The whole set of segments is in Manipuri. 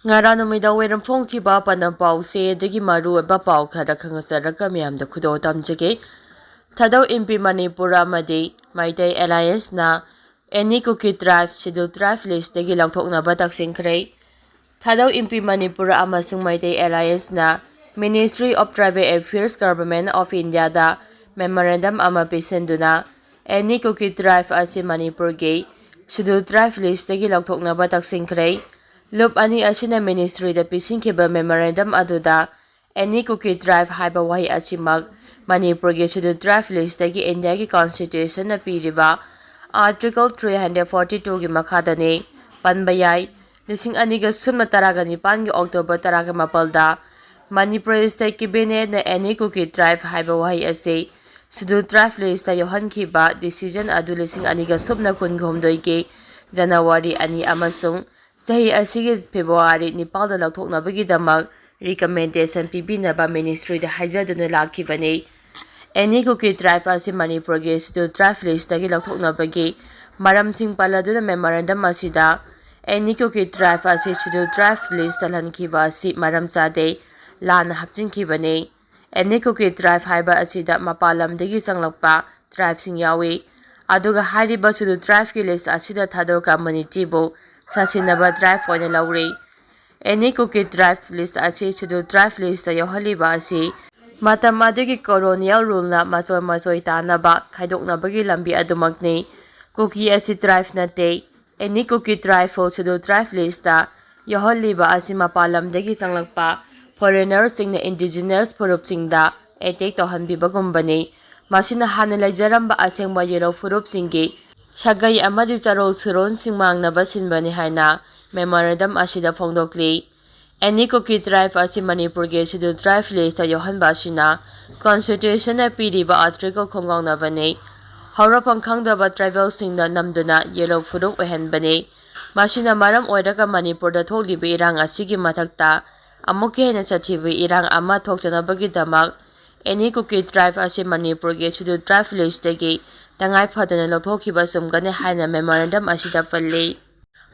Ngara numida weram phongkiba panam pause dagi maru ba pau khara khangasaraka miyamda khudo tamjage thadau MP Manipura amadi Maitai Alliance na any Kuki tribe scheduled tribe list dagi lauthoknaba taksingkhre thadau MP Manipura amasung Maitai Alliance na Ministry of Tribal Affairs Government of India da memorandum ama pisenduna any Kuki tribe asi Manipur ge scheduled tribe list dagi lauthoknaba taksingkhre Loop ani asina ministry da pisingkiba memorandum aduda any Kuki tribe haiba wahi asimag Manipur ge scheduled tribe list dagi India ki constitution na piriba article 342 gi makhadane panbayai lising aniga sumna taragani pangi October taraga mapalda Manipur state cabinet na any Kuki tribe haiba wahi ase scheduled tribe list da yohankiba decision adu lising aniga sumna kungomdoi ge January ani amasung Sahi asigi February nipalda lauthoknabagi damak recommendation pibinaba ministry da haijaduna lakhibane any Kuki tribe asi Manipur ge scheduled tribe list dagi lauthoknabagi maramsing paladuna memorandum asida any Kuki tribe asi scheduled tribe list talhankiba asi maram chade lana hapchinkibane any Kuki tribe haiba asida mapalam dagi sanglakpa tribe sing yawi aduga hariba scheduled tribe ki list asida thado community bo sijinaduna tribe oina laure any Kuki tribe list asi scheduled tribe list yohaliba asi matam adugi colonial rule na masoi tanaba khaidoknabagi lambi adumakne Kuki asi tribe nate any Kuki tribe for scheduled tribe list da yohaliba asi mapalam dagi sanglakpa foreigners sing na indigenous furup sing da attack tohanbibagum masina hana lejaramba asengba yellow furup singi Sagai amadi charol suron singmangnaba sinbani haina memorandum asida phongdokli any Kuki tribe asi Manipur ge scheduled tribe list yohanba sina constitution na piriba article khongongnabane haurapang khangdaba tribal singna namduna yellow furup ohenbane masina maram oiraga Manipur da tholiba irang asigi mathakta amuke hena sathibi irang ama thoktanabagi damak any Kuki tribe asi Manipur ge scheduled tribe list dagi tangai phadana lokthokhiba sumgane haina memorandum asida palle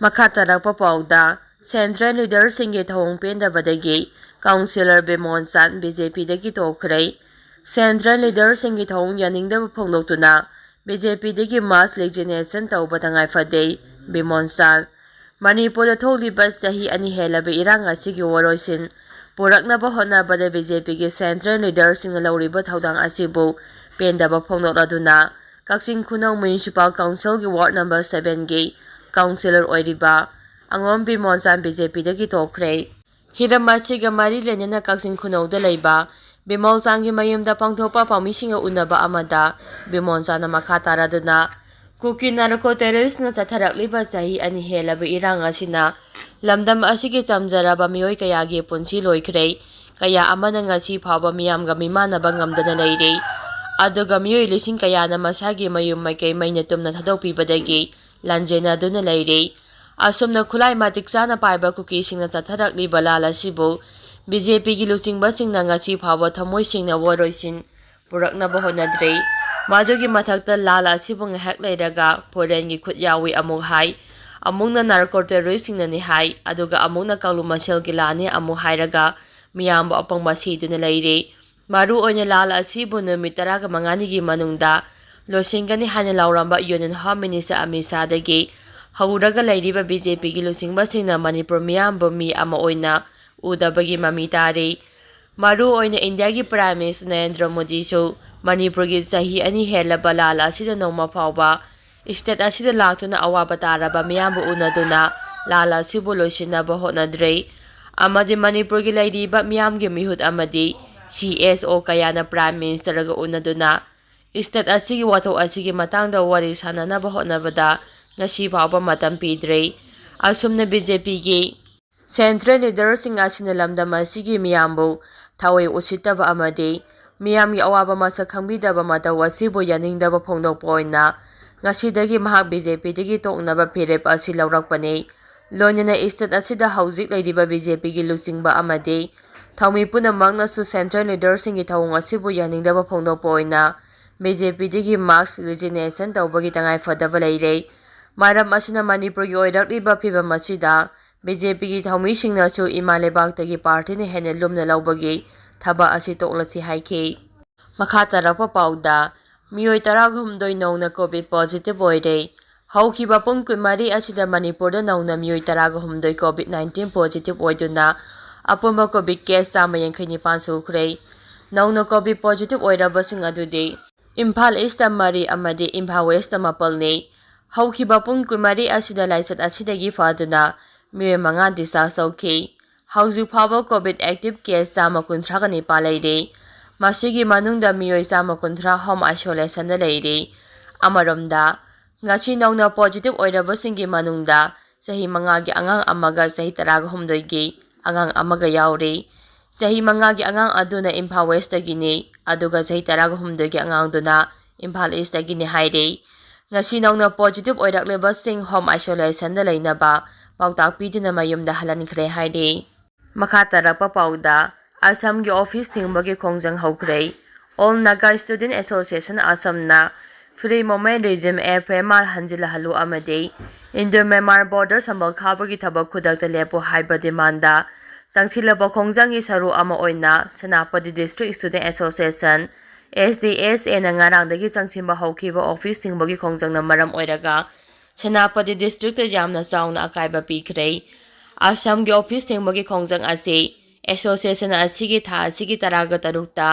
makha tarakpa pauda central leader singe thong pendabadagi councillor Bemonsan BJP dagi tokhrei central leader singe thong yaningdaba phongdoktuna BJP dagi mass resignation tawba tangai phadei Bemonsan Manipur da tholiba sahi ani helaba irang asigi woroisin puraknaba hotnabada BJP gi central leader singa lauriba thaudang asibu pendaba phongdokladuna Kaksing Khunau Municipal Council ki Ward number 7 ki Councillor oiriba Angom Bemonsan BJP dagi tokhrei hiram asiga mari lenana Kaksing Khunau da leiba Bemonsan gi mayumda pangthopa pamisinga unaba amada Bemonsan na makha taraduna Kuki narco terrorist na chatharakliba sahi ani helaba irang asina lamdam asigi chamjaraba miyoi kayagi punsi loikhrei kaya amana ngasi phawba miyamga mimanaba ngamdana leirei aduga miyoi lising kaya na masagi mayum maikay may natumna thadokpibadagi lanjenaduna leirei asumna khulai matik sana paiba Kuki singna chatharakliba lala sibu BJP gi lusingba singna ngasi phawba thamoi singna woroisin puraknaba honadrei madugi mathakta lala sibu ngahak leiraga foreign gi khutyawi amuk hai amungna narco terrorist singna ni hai aduga amungna kalumasel gi lani amuk hairaga miyambo apangba siduna leirei Maru oina lal asibu numit 15 gi manungda losingani hana lauramba Union Home Minister Amisa dagi hauraga leiriba BJP gi losingba singna Manipur miyambo mi ama oina udabagi mamitari Maru oina India gi Prime Minister Narendra Modi su Manipur gi sahi ani helaba lal asida noma phawba state asida laktuna awaba taraba miyambo unaduna lal asibu losinaba hotnadrei amadi Manipur gi leiriba miyamgi mihut amadi CSO kayana Prime Minister ga unaduna state asigi wathok asigi matangda wari sananaba hotnabada ngasi phawba matam pidrei asumna BJP gi central leader sing asina lamdam asigi miyambu thawai usitaba amadi miyamgi awaba masa khangbidaba mata wasibu yaningdaba phongdokpa oina ngasidagi mahak BJP dagi toknaba phirep asi laurakpane lonina state asida haujik leiriba BJP gi lusingba amadi Thami punamakna su central leader singi thawung asibu yaningdaba phongdokpa oina BJP digi mass resignation tawbagi tangai phadaba leirei maram asina Manipur gi oirakliba phibam asida BJPꯒꯤ ꯊꯧꯃꯤꯁꯤꯡꯅꯁꯨ ꯏꯃꯥ ꯂꯩꯕꯥꯛꯇꯒꯤ ꯄꯥꯔꯇꯤꯅ ꯍꯦꯟꯅ ꯂꯨꯝꯅ ꯂꯧꯕꯒꯤ ꯊꯕꯛ ꯑꯁꯤ ꯇꯣꯛꯂꯁꯤ ꯍꯥꯏꯈꯤ꯫ ꯃꯈꯥ ꯇꯥꯔꯛꯄ ꯄꯥꯎꯗ ꯃꯤꯑꯣꯏ 18 ꯅꯧꯅ ꯀꯣꯚꯤꯗ ꯄꯣꯖꯤꯇꯤꯚ ꯑꯣꯏꯔꯦ꯫ ꯍꯧꯈꯤꯕ ꯄꯨꯡ 24 ꯑꯁꯤꯗ ꯃꯅꯤꯄꯨꯔꯗ ꯅꯧꯅ ꯃꯤꯑꯣꯏ 18 ꯀꯣꯚꯤꯗ-19 ꯄꯣꯖꯤꯇꯤꯚ ꯑꯣꯏꯗꯨꯅ ꯑꯄꯨꯟꯕ ꯀꯣꯚꯤꯗ ꯀꯦꯁ 189 ꯁꯨꯈ꯭ꯔꯦ꯫ ꯅꯧꯅ ꯀꯣꯚꯤꯗ ꯄꯣꯖꯤꯇꯤꯚ ꯑꯣꯏꯔꯕꯁꯤꯡ ꯑꯗꯨꯗꯤ ꯏꯝꯐꯥꯜ ꯏꯁꯇ 4 ꯑꯃꯗꯤ ꯏꯝꯐꯥꯜ ꯋꯦꯁꯇ 4ꯅꯤ꯫ ꯍꯧꯈꯤꯕ ꯄꯨꯡ 24 ꯑꯁꯤꯗ ꯂꯥꯏꯆꯠ ꯑꯁꯤꯗꯒꯤ ꯐꯗꯨꯅ ꯃꯤꯑꯣꯏ 5 ꯗꯤꯁꯆꯥꯔꯖ ꯇꯧꯈꯤ꯫ ꯍꯧꯖꯤꯛ ꯐꯥꯎꯕ ꯀꯣꯚꯤꯗ ꯑꯦꯛꯇꯤꯚ ꯀꯦꯁ 197 ꯂꯩꯔꯤ꯫ ꯃꯁꯤꯒꯤ ꯃꯅꯨꯡꯗ ꯃꯤꯑꯣꯏ 130 ꯍꯣꯝ ꯑꯥꯏꯁꯣꯂꯦꯁꯟꯗ ꯂꯩꯔꯤ꯫ ꯑꯃꯔꯣꯝꯗ ꯉꯁꯤ ꯅꯧꯅ ꯄꯣꯖꯤꯇꯤꯚ ꯑꯣꯏꯔꯕꯁꯤꯡꯒꯤ ꯃꯅꯨꯡꯗ ꯆꯍꯤ 5ꯒꯤ ꯑꯉꯥꯡ ꯑꯃꯒ ꯆꯍꯤ 18ꯒꯤ ꯑꯉꯥꯡ ꯑꯃꯒ ꯌꯥꯎꯔꯤ꯫ ꯆꯍꯤ 5ꯒꯤ ꯑꯉꯥꯡ ꯑꯗꯨꯅ ꯏꯝꯐꯥꯜ ꯋꯦꯁꯇꯒꯤꯅꯤ ꯑꯗꯨꯒ ꯆꯍꯤ 18ꯒꯤ ꯑꯉꯥꯡꯗꯨꯅ ꯏꯝꯐꯥꯜ ꯏꯁꯇꯒꯤꯅꯤ ꯍꯥꯏꯔꯤ꯫ ꯉꯁꯤ ꯅꯧꯅ ꯄꯣꯖꯤꯇꯤꯚ ꯑꯣꯏꯔꯛꯂꯤꯕꯁꯤꯡ ꯍꯣꯝ ꯑꯥꯏꯁꯣꯂꯦꯁꯟꯗ ꯂꯩꯅꯕ ꯄꯥꯎꯇꯥꯛ ꯄꯤꯗꯨꯅ ꯃꯌꯨꯝꯗ ꯍꯜꯍꯟꯈ꯭ꯔꯦ ꯍꯥꯏꯔꯤ꯫ ꯃꯈꯥ ꯇꯥꯔꯛꯄ ꯄꯥꯎꯗ ꯑꯁꯥꯝꯒꯤ ꯑꯣꯐꯤꯁ ꯊꯤꯡꯕꯒꯤ ꯈꯣꯡꯖꯪ ꯍꯧꯈ꯭ꯔꯦ꯫ ꯑꯣꯜ ꯅꯥꯒꯥ ꯁ꯭ꯇꯨꯗꯦꯟꯠ ꯑꯦꯁꯣꯁꯤꯌꯦꯁꯟ ꯑꯁꯥꯝꯅ ꯐ꯭ꯔꯤ ꯃꯨꯚꯃꯦꯟꯠ ꯔꯤꯖꯤꯝ (FMR) ꯍꯟꯖꯤꯜꯍꯜꯂꯨ ꯑꯃꯗꯤ ꯏꯟꯗꯣ-ꯃ꯭ꯌꯥꯟꯃꯥꯔ ꯕꯣꯔꯗꯔ ꯁꯝꯕꯜ ꯈꯥꯕꯒꯤ ꯊꯕꯛ ꯈꯨꯗꯛꯇ ꯂꯦꯞꯄꯨ ꯍꯥꯏꯕ ꯗꯤꯃꯥꯟꯗ ꯆꯪꯁꯤꯜꯂꯕ ꯈꯣꯡꯖꯪꯒꯤ ꯁꯔꯨꯛ ꯑꯃ ꯑꯣꯏꯅ ꯁꯦꯅꯥꯄꯇꯤ ꯗꯤꯁꯇ꯭ꯔꯤꯛꯠ ꯁ꯭ꯇꯨꯗꯦꯟꯠ ꯑꯦꯁꯣꯁꯤꯌꯦꯁꯟ (SDSA)ꯅ ꯉꯔꯥꯡꯗꯒꯤ ꯆꯪꯁꯤꯟꯕ ꯍꯧꯈꯤꯕ ꯑꯣꯐꯤꯁ ꯊꯤꯡꯕꯒꯤ ꯈꯣꯡꯖꯪꯅ ꯃꯔꯝ ꯑꯣꯏꯔꯒ ꯁꯦꯅꯥꯄꯇꯤ ꯗꯤꯁꯇ꯭ꯔꯤꯛꯇ ꯌꯥꯝꯅ ꯆꯥꯎꯅ ꯑꯀꯥꯏꯕ ꯄꯤꯈ꯭ꯔꯦ꯫ ꯑꯁꯥꯝꯒꯤ ꯑꯣꯐꯤꯁ ꯊꯤꯡꯕꯒꯤ ꯈꯣꯡꯖꯪ ꯑꯁꯤ ꯑꯦꯁꯣꯁꯤꯌꯦꯁꯟ ꯑꯁꯤꯒꯤ ꯊꯥ ꯑꯁꯤꯒꯤ 13ꯇ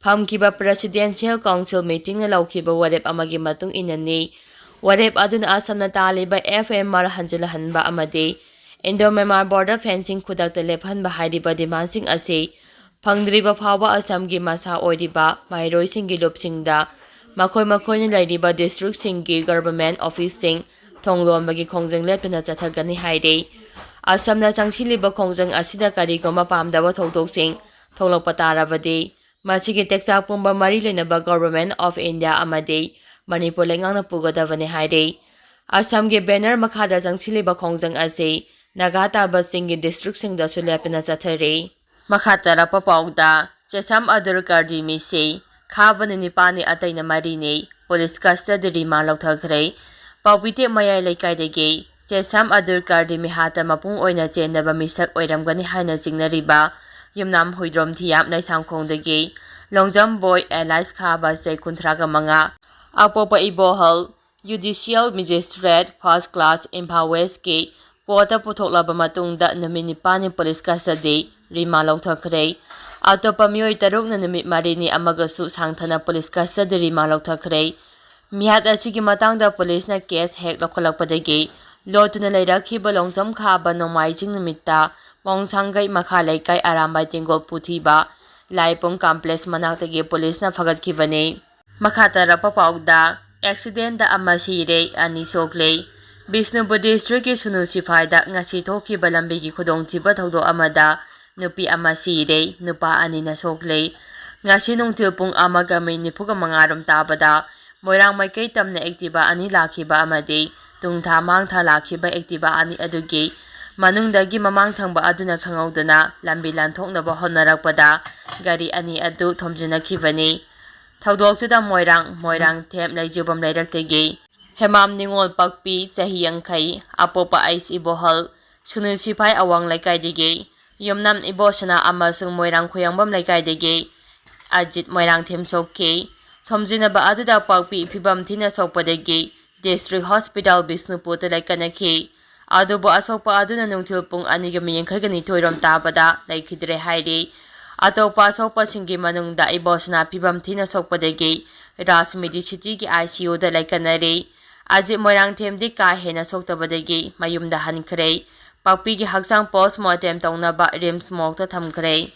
ꯐꯝꯈꯤꯕ ꯄ꯭ꯔꯦꯁꯤꯗꯦꯟꯁꯤꯌꯦꯜ ꯀꯥꯎꯟꯁꯤꯜ ꯃꯤꯇꯤꯡꯅ ꯂꯧꯈꯤꯕ ꯋꯥꯔꯦꯞ ꯑꯃꯒꯤ ꯃꯇꯨꯡ ꯏꯟꯅꯅꯤ꯫ ꯋꯥꯔꯦꯞ ꯑꯗꯨꯅ ꯑꯁꯥꯝꯅ ꯇꯥꯜꯂꯤꯕ FMR ꯍꯟꯖꯤꯜꯍꯟꯕ ꯑꯃꯗꯤ ꯏꯟꯗꯣ-ꯃ꯭ꯌꯥꯟꯃꯥꯔ ꯕꯣꯔꯗꯔ ꯐꯦꯟꯁꯤꯡ ꯈꯨꯗꯛꯇ ꯂꯦꯞꯍꯟꯕ ꯍꯥꯏꯔꯤꯕ ꯗꯤꯃꯥꯟꯁꯤꯡ ꯑꯁꯤ ꯐꯪꯗ꯭ꯔꯤꯕ ꯐꯥꯎꯕ ꯑꯁꯥꯝꯒꯤ ꯃꯁꯥ ꯑꯣꯏꯔꯤꯕ ꯃꯍꯩꯔꯣꯏꯁꯤꯡꯒꯤ ꯂꯨꯞꯁꯤꯡꯗ ꯃꯈꯣꯏꯅ ꯂꯩꯔꯤꯕ ꯗꯤꯁꯇ꯭ꯔꯤꯛꯠꯁꯤꯡꯒꯤ ꯒꯚꯔꯟꯃꯦꯟꯠ ꯑꯣꯐꯤꯁꯁꯤꯡ ꯊꯣꯡ ꯂꯣꯟꯕꯒꯤ ꯈꯣꯡꯖꯪ ꯂꯦꯞꯇꯅ ꯆꯠꯊꯒꯅꯤ ꯍꯥꯏꯔꯤ꯫ ꯑꯁꯥꯝꯅ ꯆꯪꯁꯤꯜꯂꯤꯕ ꯈꯣꯡꯖꯪ ꯑꯁꯤꯗ ꯀꯔꯤꯒꯨꯝꯕ ꯄꯥꯝꯗꯕ ꯊꯧꯗꯣꯛꯁꯤꯡ ꯊꯣꯛꯂꯛꯄ ꯇꯥꯔꯕꯗꯤ ꯃꯁꯤꯒꯤ ꯇꯦꯛꯆꯥꯛ ꯄꯨꯝꯕ ꯃꯔꯤ ꯂꯩꯅꯕ ꯒꯚꯔꯟꯃꯦꯟꯠ ꯑꯣꯐ ꯏꯟꯗꯤꯌꯥ ꯑꯃꯗꯤ ꯃꯅꯤꯄꯨꯔ ꯂꯩꯉꯥꯛꯅ ꯄꯨꯒꯗꯕꯅꯤ ꯍꯥꯏꯔꯤ꯫ ꯑꯁꯥꯝꯒꯤ ꯕꯦꯅꯔ ꯃꯈꯥꯗ ꯆꯪꯁꯤꯜꯂꯤꯕ ꯈꯣꯡꯖꯪ ꯑꯁꯤ ꯅꯥꯒꯥ ꯇꯥꯕ ꯆꯤꯡꯒꯤ ꯗꯤꯁꯇ꯭ꯔꯤꯛꯠꯁꯤꯡꯗꯁꯨ ꯂꯦꯞꯇꯅ ꯆꯠꯊꯔꯤ꯫ ꯃꯈꯥ ꯇꯥꯔꯛꯄ ꯄꯥꯎꯗ ꯆꯦꯁꯥꯝ ꯑꯕꯗꯨꯜ ꯀꯥꯗꯔꯤ ꯃꯤꯁꯤ ꯈꯥꯕꯅ 9ꯅꯤ ꯑꯇꯩꯅ 4ꯅꯤ ꯄꯨꯂꯤꯁ ꯀꯁꯇꯗꯤ ꯔꯤꯃꯥꯟꯗ ꯂꯧꯊꯈ꯭ꯔꯦ꯫ ꯄꯥꯎꯄꯤꯇꯦꯛ ꯃꯌꯥꯏ ꯂꯩꯀꯥꯏꯗꯒꯤ ꯆꯦꯁꯥꯝ ꯑꯕꯗꯨꯜ ꯀꯥꯗꯔꯤ ꯃꯤꯍꯥꯠꯇ ꯃꯄꯨꯡ ꯑꯣꯏꯅ ꯆꯦꯟꯗꯕ ꯃꯤꯁꯛ ꯑꯣꯏꯔꯝꯒꯅꯤ ꯍꯥꯏꯅ ꯆꯤꯡꯅꯔꯤꯕ ꯌꯨꯝꯅꯥꯝ ꯍꯨꯏꯗ꯭ꯔꯣꯝ ꯊꯤꯌꯥꯝ ꯂꯩꯁꯥꯡꯈꯣꯡꯗꯒꯤ ꯂꯣꯡꯖꯝ ꯕꯣꯏ ꯑꯦꯂꯥꯏꯁ ꯈꯥꯕ ꯆꯍꯤ 35 ꯑꯄꯣꯛꯄ ꯏꯕꯣꯍꯜ ꯖꯨꯗꯤꯁꯤꯌꯦꯜ ꯃꯦꯖꯤꯁꯇ꯭ꯔꯦꯠ ꯐꯥꯔꯁꯠ ꯀ꯭ꯂꯥꯁ ꯏꯝꯐꯥꯜ ꯋꯦꯁꯠꯀꯤ ꯀꯣꯔꯠꯇ ꯄꯨꯊꯣꯛꯂꯕ ꯃꯇꯨꯡꯗ ꯅꯨꯃꯤꯠ 9ꯅꯤ ꯄꯨꯂꯤꯁ ꯀꯁꯇꯗꯤ ꯔꯤꯃꯥꯟꯗ ꯂꯧꯊꯈ꯭ꯔꯦ꯫ ꯑꯇꯣꯞꯄ ꯃꯤꯑꯣꯏ 5ꯅ ꯅꯨꯃꯤꯠ 4ꯅꯤ ꯑꯃꯒꯁꯨ ꯁꯥꯡꯊꯅ ꯄꯨꯂꯤꯁ ꯀꯁꯇꯗꯤ ꯔꯤꯃꯥꯟꯗ ꯂꯧꯊꯈ꯭ꯔꯦ꯫ ꯃꯤꯍꯥꯠ ꯑꯁꯤꯒꯤ ꯃꯇꯥꯡꯗ ꯄꯨꯂꯤꯁꯅ ꯀꯦꯁ ꯍꯦꯛ ꯂꯧꯈꯠꯂꯛꯄꯗꯒꯤ ꯂꯣꯠꯇꯨꯅ ꯂꯩꯔꯛꯈꯤꯕ ꯂꯣꯡꯖꯝ ꯈꯥꯕ ꯅꯣꯡꯃꯥꯏꯖꯤꯡ ꯅꯨꯃꯤꯠꯇ ꯃꯣꯡꯁꯥꯡꯒꯩ ꯃꯈꯥ ꯂꯩꯀꯥꯏ ꯑꯔꯥꯝꯕꯥꯏ ꯇꯦꯡꯒꯣꯜ ꯄꯨꯊꯤꯕ ꯂꯥꯏꯄꯨꯡ ꯀꯝꯄ꯭ꯂꯦꯛꯁ ꯃꯅꯥꯛꯇꯒꯤ ꯄꯨꯂꯤꯁꯅ ꯐꯒꯠꯈꯤꯕꯅꯤ꯫ ꯃꯈꯥ ꯇꯥꯔꯛꯄ ꯄꯥꯎꯗ ꯑꯦꯛꯁꯤꯗꯦꯟꯠꯗ ꯑꯃ ꯁꯤꯔꯦ 2 ꯁꯣꯛꯂꯦ꯫ ꯕꯤꯁꯅꯨꯄꯨꯔ ꯗꯤꯁꯇ꯭ꯔꯤꯛꯠꯀꯤ ꯁꯨꯅꯨ ꯁꯤꯐꯥꯏꯗ ꯉꯁꯤ ꯊꯣꯛꯈꯤꯕ ꯂꯝꯕꯤꯒꯤ ꯈꯨꯗꯣꯡꯊꯤꯕ ꯊꯧꯗꯣꯛ ꯑꯃꯗ ꯅꯨꯄꯤ ꯑꯃ ꯁꯤꯔꯦ, ꯅꯨꯄꯥ 2ꯅ ꯁꯣꯛꯂꯦ꯫ ꯉꯁꯤ ꯅꯨꯡꯊꯤꯜ ꯄꯨꯡ 1:45 ꯇꯥꯕꯗ ꯃꯣꯏꯔꯥꯡ ꯃꯥꯏꯀꯩ ꯇꯝꯅ ꯑꯦꯛꯇꯤꯚꯥ 2 ꯂꯥꯛꯈꯤꯕ ꯑꯃꯗꯤ ꯇꯨꯡꯊꯥ ꯃꯥꯡꯊꯥ ꯂꯥꯛꯈꯤꯕ ꯑꯦꯛꯇꯤꯚꯥ 2 ꯑꯗꯨꯒꯤ ꯃꯅꯨꯡꯗꯒꯤ ꯃꯃꯥꯡ ꯊꯪꯕ ꯑꯗꯨꯅ ꯈꯪꯍꯧꯗꯅ ꯂꯝꯕꯤ ꯂꯥꯟꯊꯣꯛꯅꯕ ꯍꯣꯠꯅꯔꯛꯄꯗ ꯒꯥꯔꯤ 2 ꯑꯗꯨ ꯊꯣꯝꯖꯤꯟꯅꯈꯤꯕꯅꯤ꯫ ꯊꯧꯗꯣꯛꯇꯨꯗ ꯃꯣꯏꯔꯥꯡꯊꯦꯝ ꯂꯩꯖꯨꯕꯝ ꯂꯩꯔꯛꯇꯒꯤ ꯍꯦꯃꯥꯝ ꯅꯤꯉꯣꯜ ꯄꯛꯄꯤ ꯆꯍꯤ 50 ꯑꯄꯣꯛꯄ ꯑꯩꯁ ꯏꯕꯣꯍꯜ ꯁꯨꯅꯨ ꯁꯤꯐꯥꯏ ꯑꯋꯥꯡ ꯂꯩꯀꯥꯏꯗꯒꯤ ꯌꯨꯝꯅꯥꯝ ꯏꯕꯣꯁꯅꯥ ꯑꯃꯁꯨꯡ ꯃꯣꯏꯔꯥꯡ ꯈꯨꯌꯪꯕꯝ ꯂꯩꯀꯥꯏꯗꯒꯤ ꯑꯖꯤꯠ ꯃꯣꯏꯔꯥꯡꯊꯦꯝ ꯁꯣꯛꯈꯤ꯫ ꯊꯣꯝꯖꯤꯟꯅꯕ ꯑꯗꯨꯗ ꯄꯛꯄꯤ ꯐꯤꯚꯝ ꯊꯤꯅ ꯁꯣꯛꯄꯗꯒꯤ ꯗꯤꯁꯇ꯭ꯔꯤꯛꯠ ꯍꯣꯁꯄꯤꯇꯥꯜ ꯕꯤꯁꯅꯨꯄꯨꯔꯗ ꯂꯩꯀꯠꯅꯈꯤ꯫ ꯑꯗꯨꯕꯨ ꯑꯁꯣꯛꯄ ꯑꯗꯨꯅ ꯅꯨꯡꯊꯤꯜ ꯄꯨꯡ 2:82 ꯔꯣꯝ ꯇꯥꯕꯗ ꯂꯩꯈꯤꯗ꯭ꯔꯦ ꯍꯥꯏꯔꯤ꯫ ꯑꯇꯣꯞꯄ ꯑꯁꯣꯛꯄꯁꯤꯡꯒꯤ ꯃꯅꯨꯡꯗ ꯏꯕꯣꯁꯅꯥ ꯐꯤꯚꯝ ꯊꯤꯅ ꯁꯣꯛꯄꯗꯒꯤ ꯔꯥꯖ ꯃꯦꯗꯤꯁꯤꯇꯤꯒꯤ ICUꯗ ꯂꯩꯀꯠꯅꯔꯤ꯫ ꯑꯖꯤꯠ ꯃꯣꯏꯔꯥꯡꯊꯦꯝꯗꯤ ꯀꯥ ꯍꯦꯟꯅ ꯁꯣꯛꯇꯕꯗꯒꯤ ꯃꯌꯨꯝꯗ ꯍꯟꯈ꯭ꯔꯦ꯫ ꯄꯛꯄꯤꯒꯤ ꯍꯛꯆꯥꯡ ꯄꯣꯁꯠꯃꯣꯔꯇꯦꯝ ꯇꯧꯅꯕ ꯔꯤꯝꯁ ꯃꯣꯔꯒꯇ ꯊꯝꯈ꯭ꯔꯦ꯫